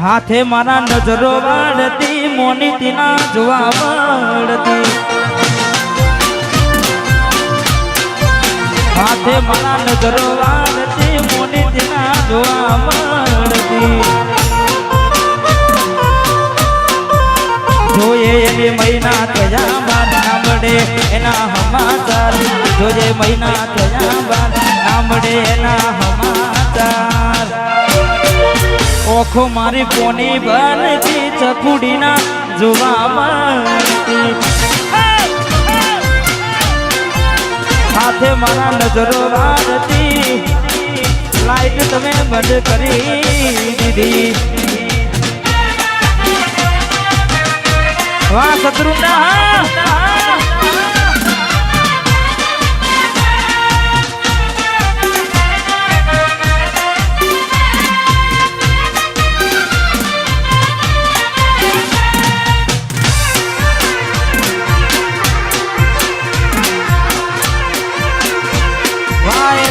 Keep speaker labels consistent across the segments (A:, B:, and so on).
A: હાથે મારા નજરો વાળતી મોની તીના જોવા મળતી હાથે મારા નજરો વાળતી મોની તીના જોવા મળતી જોઈએ એની મહિના થયા બાદ ના મળે એના સમાચાર જોઈએ મહિના થયા બાદ ના મળે એના સમાચાર ઓખો મારી પોની બનતી ચકુડીના જોવા મળતી હાથે મારા નજરો વાળતી લાઈટ તમે બંધ કરી દીધી વાહ શત્રુના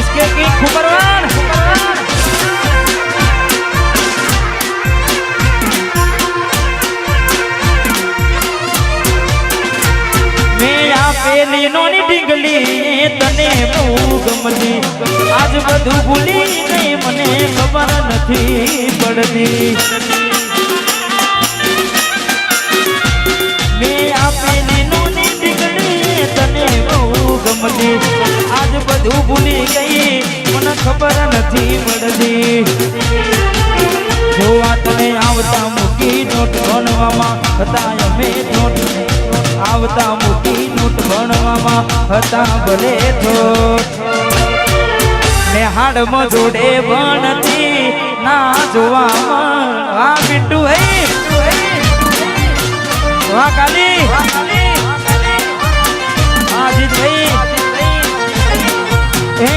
A: इसके की खुबरवान मेरा पेली नोनी ढींगली तने बહુ ગમતી આજ બધું ભૂલી ગઈ મને ખબર નથી પડતી મેરા પેલી નોની ઢીંગલી તને બહુ ગમતી આજ બધું ભૂલી ગઈ મને ખબર નથી પડતી જોવા તને આવતા મૂકી નોટ ભણવામાં હતા અમે નોટ આવતા મૂકી નોટ ભણવામાં હતા ભલે થોટ ને હાડમાં જોડે ભણતી ના જોવામાં આ પિન્ટુ હે વાહ કાલી આજી થઈ હે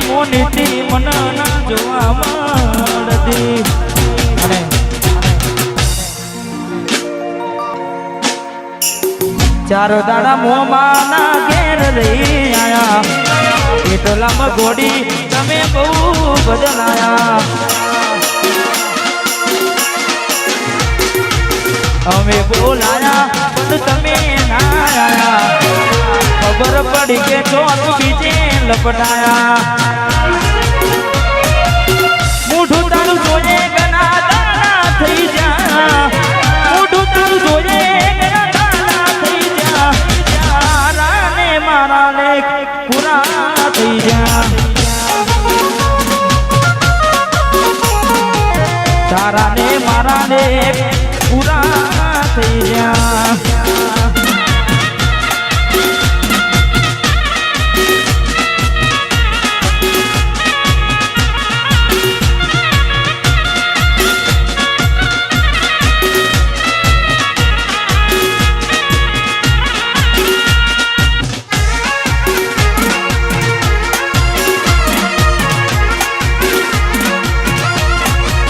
A: મોનીતી મન ના જોવા મળતી અને ચારો દાડા મોમાના ઘેર રહી આયા એટલામાં ગોડી તમે બહુ બદલાયા અમે બોલાયા પણ તમે ના આયા ખબર પડી કે ચોર બીજે લપટાયા મૂઠું તારું જોઈએ ગના દાણા થઈ જા મૂઠું તારું જોઈએ ગના દાણા થઈ જા તારા ને મારા લેખ પૂરા થઈ જા તારા ને મારા લેખ પૂરા થઈ જા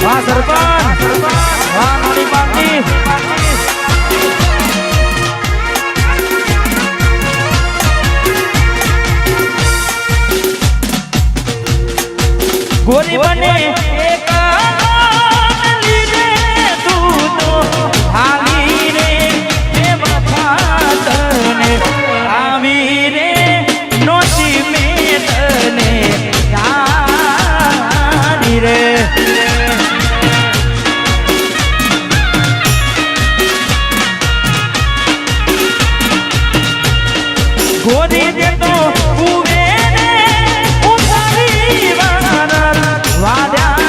A: વાહ સરપંચ વાહ નાની પાર્ટી ગોરી બને એક લીધે તું તો હાલી રે એ વફા તને આવી રે નોતી મેં તને જાની રે ગોરી દે તો ઉવે રે ઉતારી વારા વાદ્યા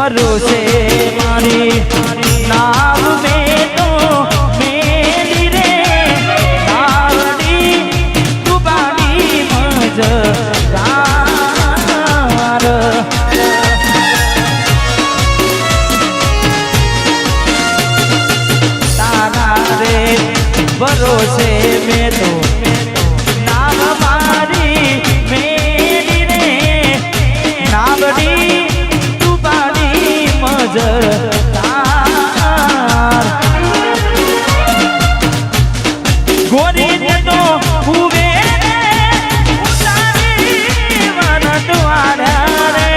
A: ભરોસે મારી નાવ મેં તો મેલી રે નાવડી ડૂબાડી મજદાર તારા રે ભરોસે મેં તો નાવ મારી મેલી રે નાવડી ડૂબાડી મજદાર ગોરી ને તો હુવે ઉતારી મન દ્વારા રે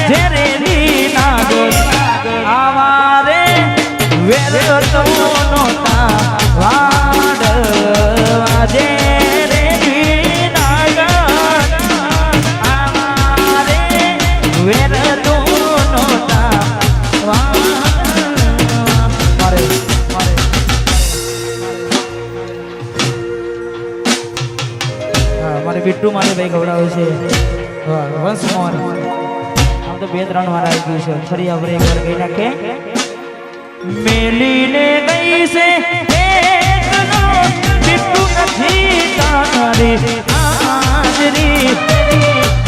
A: જેરે રી નાગર આવારે વેર તો નોતા વાડવા જેરે રી નાગર આવારે વેર તો નોતા મારે મારે બિટ્ટુ મારે ભાઈ ખવડાવે છે વંશ મોહન આમ તો 2-3 વાર આવી ગયું છે ફરી આપણે એકવાર કહી નાખે મેલીને ગઈ છે એકલો બિટ્ટુ નથી તારી હાજરી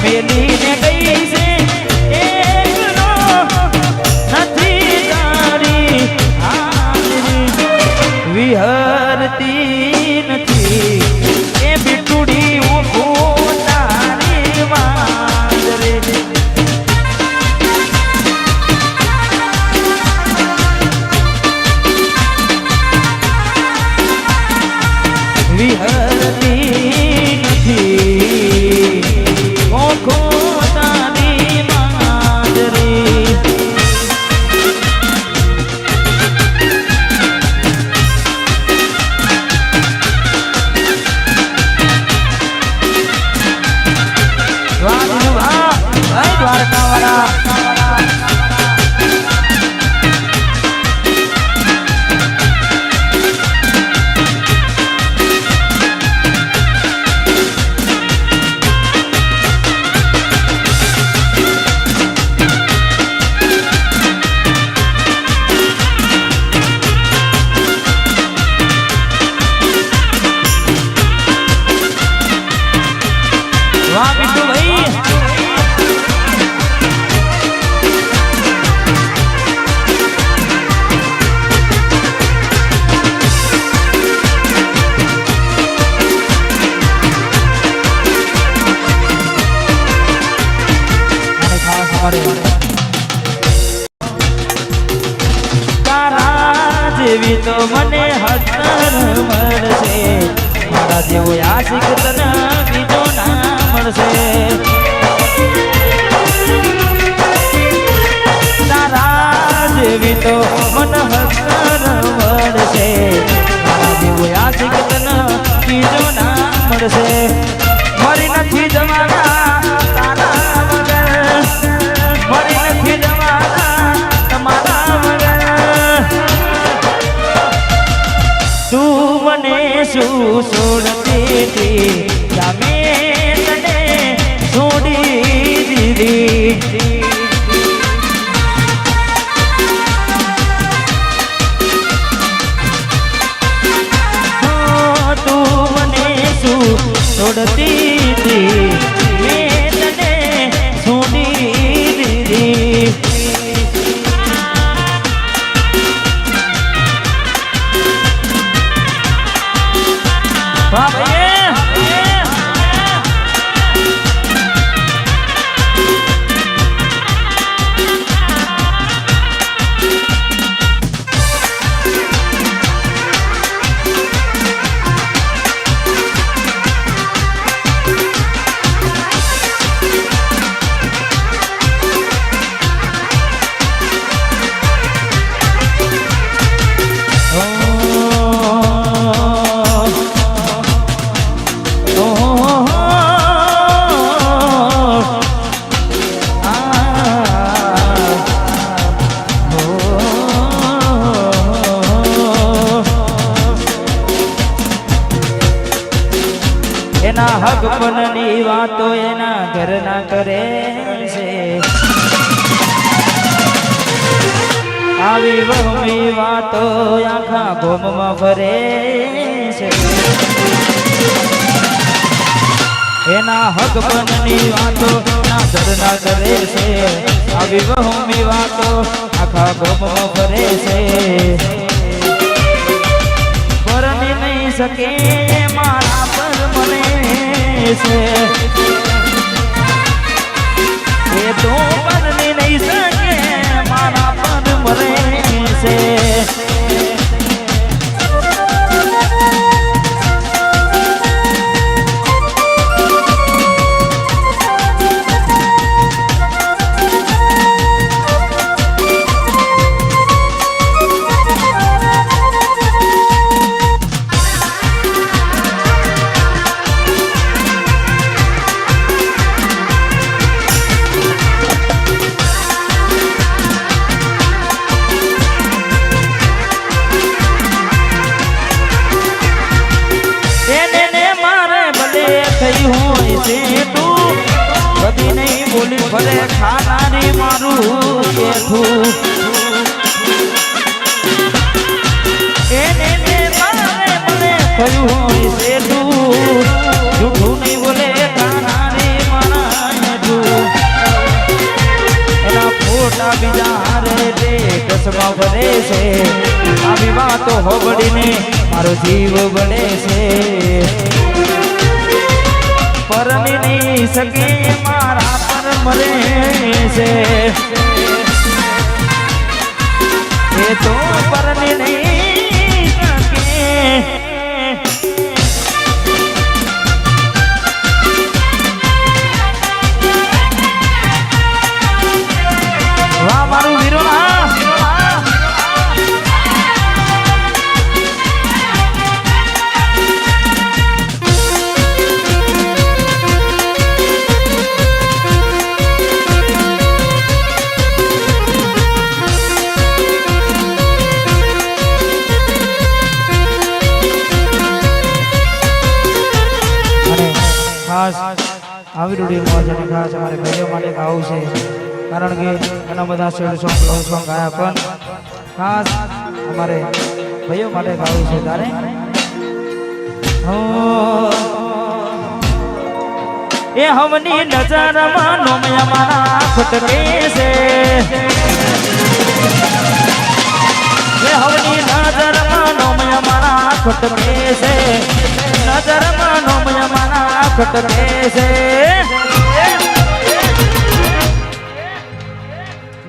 A: મેલીને ગઈ છે એકલો નથી તારી હાજરી વિહરતી નથી એ બિટુડી ઉભો તારી વાંદરે વિહરતી નથી ઓખો તારી વાંદરે વાહ બિટ્ટુ ભાઈ તારા જેવી તો મને હસન મળશે મારા જેવો આશિક તને બીજો ના મળશે તારા જેવી તો મને હસન મળશે મારા જેવો આશિક તને બીજો ના મળશે મરી નથી જવાના તારા વગર મરી નથી જવાના તમારા વગર તું મને શું છોડતી હતી તમે તને છોડી દીધી તું મને શું છોડતી હતી મેં તને છોડી દીધી વાહ ભાઈ એના હક પનની વાતો એના ઘરના કરે છે આવી વહમી વાતો આખા ગોમમાં ફરે છે એના હક બનની વાતો ના ધરના કરે છે આવી વહમી વાતો આખા ગોમમાં ફરે છે પરણી નહીં શકે મારા પર મને છે એ તો પરણી નહીં શકે મારા પર મરે છે થઈ હોય છે તું કદી નહીં બોલી ભલે ખાનારી મારું બેઠું એને મારે મને થયું હોય છે તું જૂઠું નહીં બોલે ખાનારી મારા બેઠું એના ફોટા બીજા હારે રે કસમાં ભરે છે આવી વાતો હોબડીને મારો જીવ બળે છે પરણી નહીં શકે મારા પર મરે છે એ તો પરણી નહીં શકે વાહ મારું વીરો આવી રૂડીમાં જેને ખાસ અમારે ભાઈઓ માટે ગાવું છે કારણ કે ઘણા બધા શેડ સોંગ લવ સોંગ ગાયા પણ ખાસ અમારે ભાઈઓ માટે ગાવું છે તારે એ હમની નજરમાં નોમયા મારા ખટકે છે એ હમની નજરમાં નોમયા મારા ખટકે છે નજરમાં નોમયા મારા ખટકે છે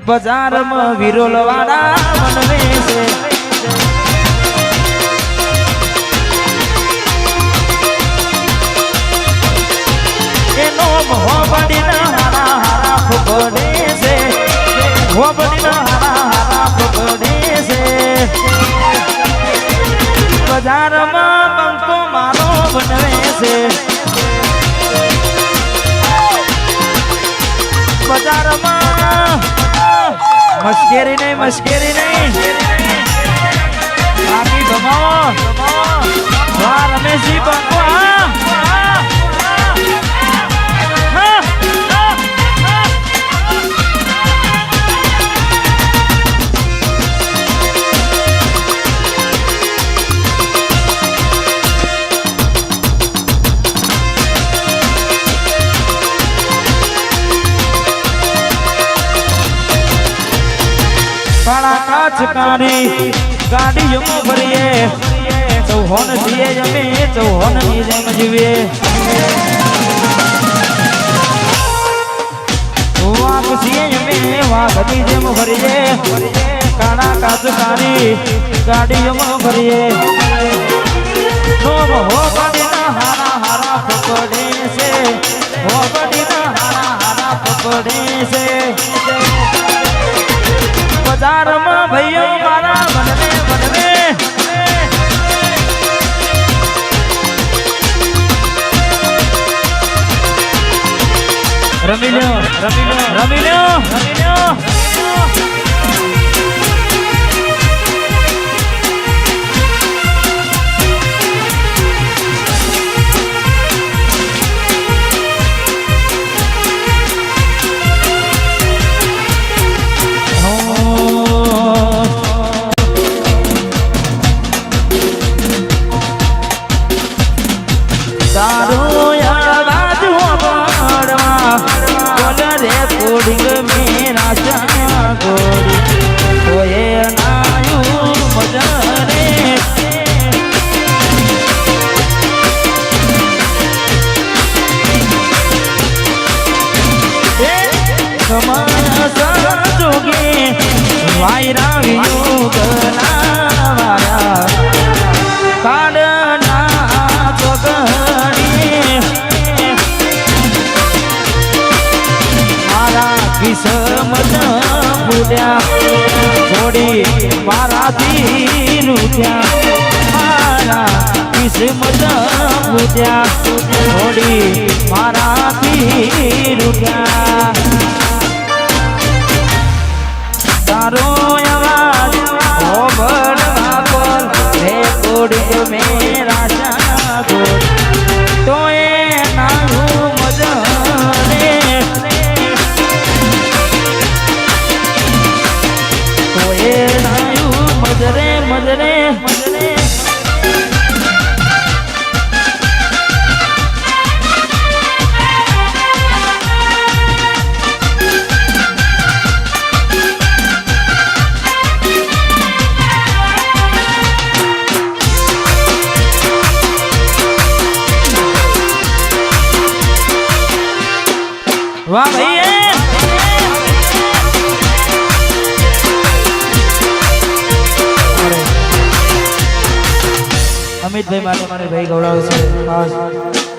A: બજારમાં વિરોલ વાળા મનવે છે એનો હોબડીના હારા હારા ફોડે છે હોબડીના હારા હારા ફોડે છે બજારમાં બંકો મારો બનવે છે બજારમાં મશ્કેરી નહીં બાકી ગમાવો રમેશજી બંકો કાચકારી ગાડીઓમાં ભરીએ ચૌહાણ છીએ જમે ચૌહાણની જેમ જીવીએ વાઘ છીએ જમે વાઘની જેમ ભરીએ કાળા કાચકારી ગાડીઓમાં ભરીએ નોમ હોબડીના હારા હારા પકડે છે હોબડીના હારા હારા પકડે છે બજારમાં ભાઈઓ મારા બનવે રમી લ્યો મજા ફૂટ્યા છોડી મારાથી રૂઠ્યા મારા કિસ્મત ફૂટ્યા છોડી મારાથી રૂઠ્યા તારો અવાજ ઓભળવા બોલ રે કોડી મેરા જાગોર તો એ નાનું મજા રે તો એ નાયું મજરે મજરે મજરે વાહ ભાઈ અમિતભાઈ માટે મારે ભાઈ ગૌરવ છે ખાસ